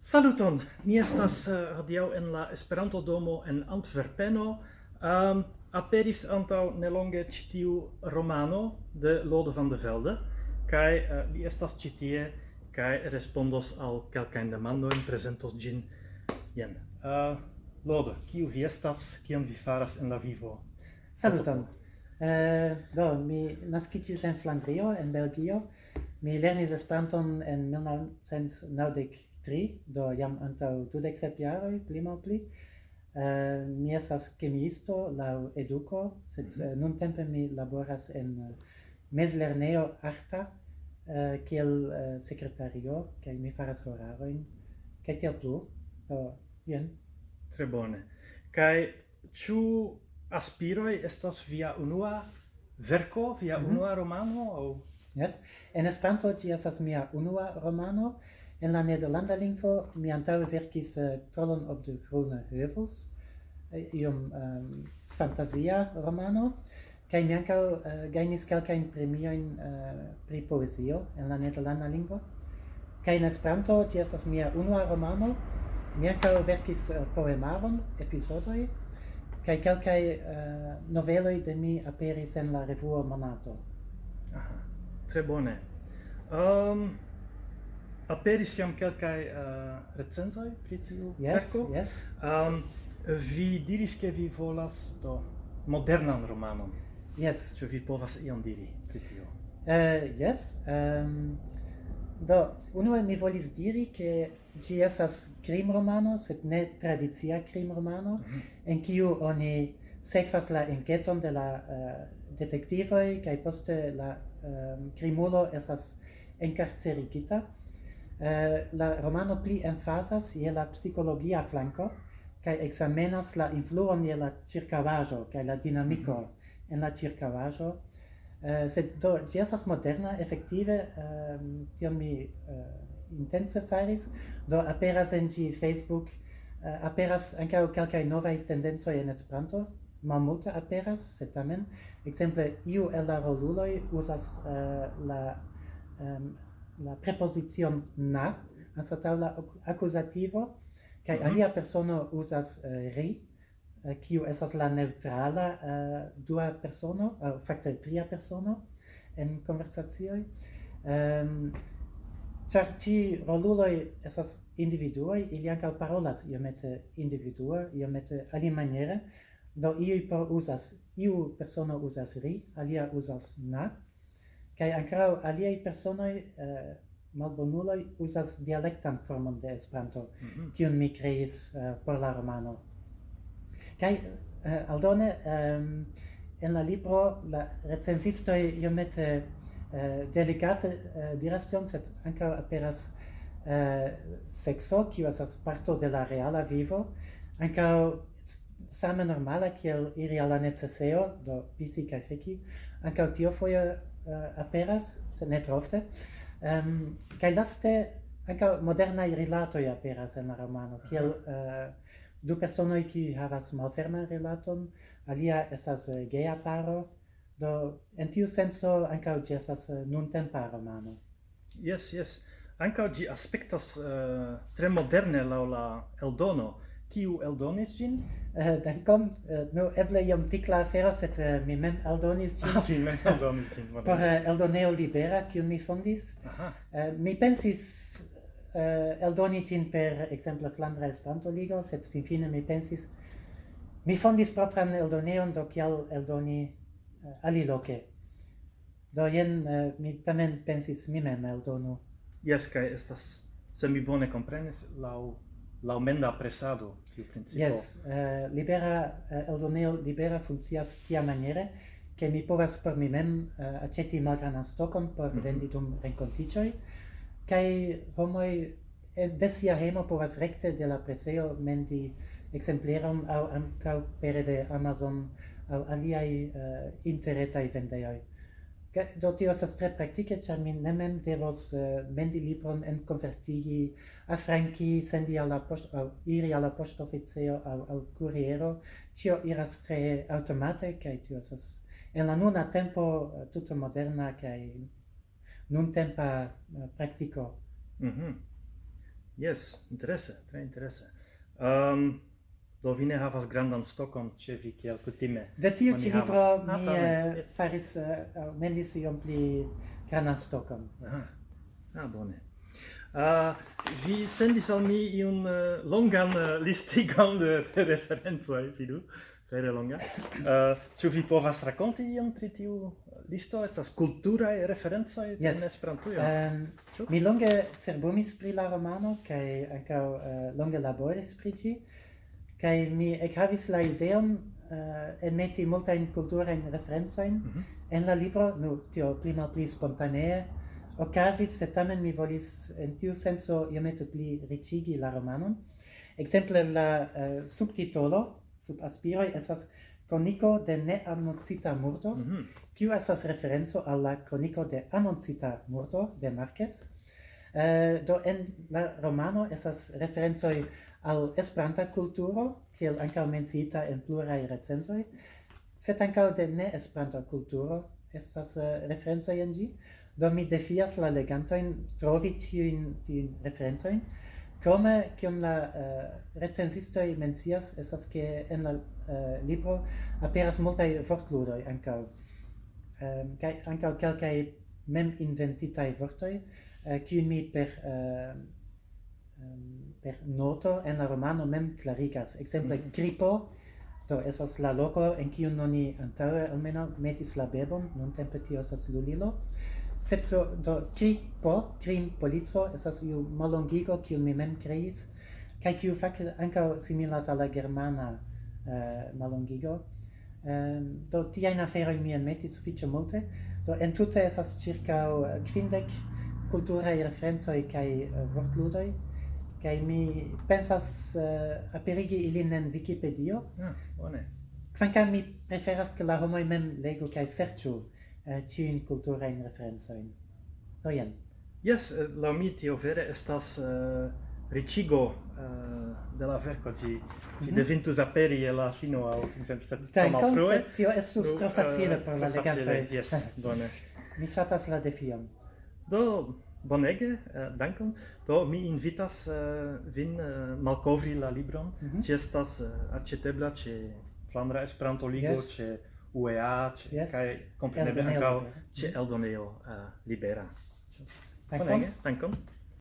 Saluton, mi estas hodiaŭ en la Esperanto-domo en Antverpeno. Aperis antaŭ nelonge ĉi tiu romano de Lode van de Velde, kaj li estas ĉi tie kaj respondos al kelkajn demandojn, prezentos ĝin. Jen. Lode, kiu vi estas, kion vi faras en la vivo? Saluton. Mi naskiĝis en Flandrio, en Belgio. Mi lernis Esperanton en 1993, do jam antaŭ 27 jaroj, pli malpli. Mi estas kemiisto laŭ eduko, sed nuntempe mi laboras en mezlernejo arta kiel sekretario, kaj mi faras horarojn, kaj tiel plu. Do jen. Tre bone. Kaj ĉu Aspiroi estas via unua verko, via unua romano? Aŭ? Yes. En Esperanto ĝi estas mia unua romano. En la nederlanda lingvo mi antaŭe verkis Trollen op de groene heuvels, iom fantazia romano, kaj mi ankaŭ gajnis kelkajn premiojn pri poezio en la nederlanda lingvo. Kaj en Esperanto ĝi estas mia unua romano. Mi ankaŭ verkis poemaron, epizodoj, kaj kelkaj noveloj de mi aperis en la revuo Monato. Aha, tre bone. Aperis jam kelkaj recenzoj pri tiu verko? Yes. Vi diris ke vi volas modernan romanon. Yes. Ĉu vi povas ion diri pri tio? Yes. Unue mi volis diri ke ĝi estas krimromano, sed ne tradicia krimromano, en kiu oni sekvas la enketon de la detektivoj kaj poste la krimulo estas enkarcerigita. La romano pli emfazas je la psikologia flanko kaj ekzamenas la influon je la ĉirkaŭaĵo kaj la dinamiko en la ĉirkaŭaĵo. Sed ĝi estas moderna, efektive, tion mi intence faris. Do aperas en ĝi Facebook, aperas ankaŭ kelkaj novaj tendencoj en Esperanto, malmulte aperas, sed tamen, ekzemple, iu el la roluloj uzas la prepozicion na anstataŭ la akuzativo, kaj alia persono uzas ri, kiu estas la neŭtrala dua persono, fakte tria persono en konversacioj. Ĉar ĉi roluloj estas individuoj, ili ankaŭ parolas iomete individue, iomete alimaniere. Do iu persono uzas ri, alia uzas na, kaj ankaŭ aliaj personoj, malbonuloj, uzas dialektan formon de Esperanto, kiun mi kreis por la romano. Kaj aldone en la libro la recenzistoj iomete delikate diras tion, sed ankaŭ aperas sekso, kiu estas parto de la reala vivo, ankaŭ same normala kiel iri al la necesejo, do pisi kaj feki, ankaŭ tio foje aperas, sed ne tro ofte. Kaj laste ankaŭ modernaj rilatoj aperas en la romano, kiel du personoj kiuj havas malferman rilaton, alia estas geja paro. Do en tiu senco ankaŭ ĝi estas nuntempa romano. Yes. Ankaŭ ĝi aspektas tre moderne laŭ la eldono. Kiu eldonis ĝin? Dankon. Eble iom tikla afero, sed mi mem eldonis ĝin. Vi mem eldonis ĝin. Por Eldoneo Libera, kiun mi fondis. Mi pensis eldoni ĝin per ekzemple Flandra Esperanto-Ligo, sed finfine mi pensis, mi fondis propran eldoneon, do kial eldoni aliloke. Do jen mi tamen pensis mi mem eldonu. Yes, kaj estas, se mi bone komprenis, laŭ menda presado, tiu principo. Yes, eldoneo Libera funkcias tiamaniere, ke mi povas por mi mem aĉeti malgrandan stokon por vendi dum renkontiĝoj, kaj homoj de sia hejmo povas rekte de la presejo mendi ekzempleron aŭ ankaŭ pere de Amazon aŭ aliaj interretaj vendejoj. Do tio estas tre praktike, ĉar mi ne mem devos mendi libron, enkonvertigi, afranki, sendi al la poŝto aŭ iri al la poŝtoficejo aŭ al kuriero. Ĉio iras tre aŭtomate, kaj tio estas en la nuna tempo tute moderna kaj nuntempa praktiko. Yes, interesse, tre interesse. Do vi ne havas grandan stokon ĉe vi kiel kutime? De tiu Oni ĉi libro havas- mi tamen, yes. faris mendis iom pli grandan stokon. Yes. Bone. Vi sendis al mi iun longan listigon de referencoj, vidu, vere longa. Ĉu vi povas rakonti iom pri tiu listo? Estas kulturaj referencoj Yes. en Esperantujo? Ĉu? Mi longe cerbumis pri la romano kaj ankaŭ longe laboris pri ĝi. Kaj mi ekhavis la ideon enmeti multajn kulturajn referencojn en la libro, nu tio pli malpli spontanee okazis, sed tamen mi volis en tiu senso iomete pli riĉigi la romanon. Ekzemple la subtitolo sub aspiroj estas Kroniko de neanoncita murdo, kiu estas referenco al la Kroniko de anoncita murdo de Marquez. Do en la romano estas referencoj al Esperanta kulturo, kiel ankaŭ menciita en pluraj recenzoj, sed ankaŭ de ne-Esperanta kulturo estas referencoj en ĝi. Do mi defias la legantojn trovi tiujn referencojn. Krome, kion la recenzistoj mencias, estas ke en la libro aperas multaj vortludoj ankaŭ. Kaj ankaŭ kelkaj mem-inventitaj vortoj, kiujn mi per noto en la romano mem klarigas. Ekzemple, gripo, do estas la loko en kiun oni antaŭe almenaŭ metis la bebon, nuntempe tio estas lulilo. Sed do gripo, polico, estas iu mallongigo kiun mi mem kreis, kaj kiu fakte ankaŭ similas al la germana mallongigo. Do tiajn aferojn mi enmetis sufiĉe multe. Do entute estas ĉirkaŭ 50 kulturaj referencoj kaj vortludoj. Kaj mi pensas aperigi ilin en Wikipedio. Bone. Kvankam mi preferas ke la homoj mem legu kaj serĉu ĉiujn kulturajn referencojn. Do jen. Yes, laŭ mi tio vere estas riĉigo de la verko. Ĝi devintus aperi je la fino aŭ ekzemple tro Dankon, malfrue. sed tio estus tro facile por la legantoj. Yes, bone. Mi ŝatas la defion. Do bonege, dankon. Do mi invitas vin malkovri la libron. Ĝi estas aĉetebla ĉe Flandra Esperanto-Ligo, Yes. ĉe UEA, Yes. kaj kompreneble Eldonejo ankaŭ Libera. ĉe Eldonejo Libera. Dankon. Bonege, dankon.